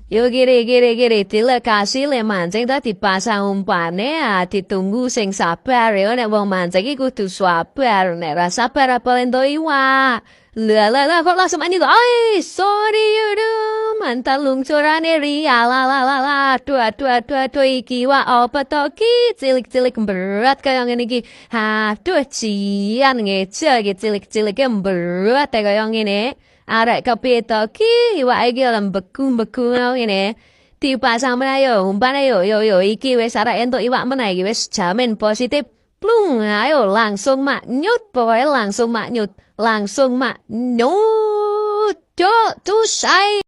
Yo gini, terima kasih le mancing tadi pasang umpane ditunggu sing sabar yo nek wong mancing iku kudu sabar nek ra sabar apa lendo iwa. Lah kok langsung ani tuh. Ay, sorry you mantan lungsurane ria la aduh iki wa apa to ki cilik-cilik berat kaya ngene iki. Aduh cian ngece iki cilik-cilik berat kaya ngene. Arek kapito ki iwake iki beku ngene. Dipasang menayo, umpan yo iki wis arek entuk iwak meneh iki wis jamin positif. Plung, ayo langsung mak nyut, pokoknya langsung mak nyut. Yo, tuh say.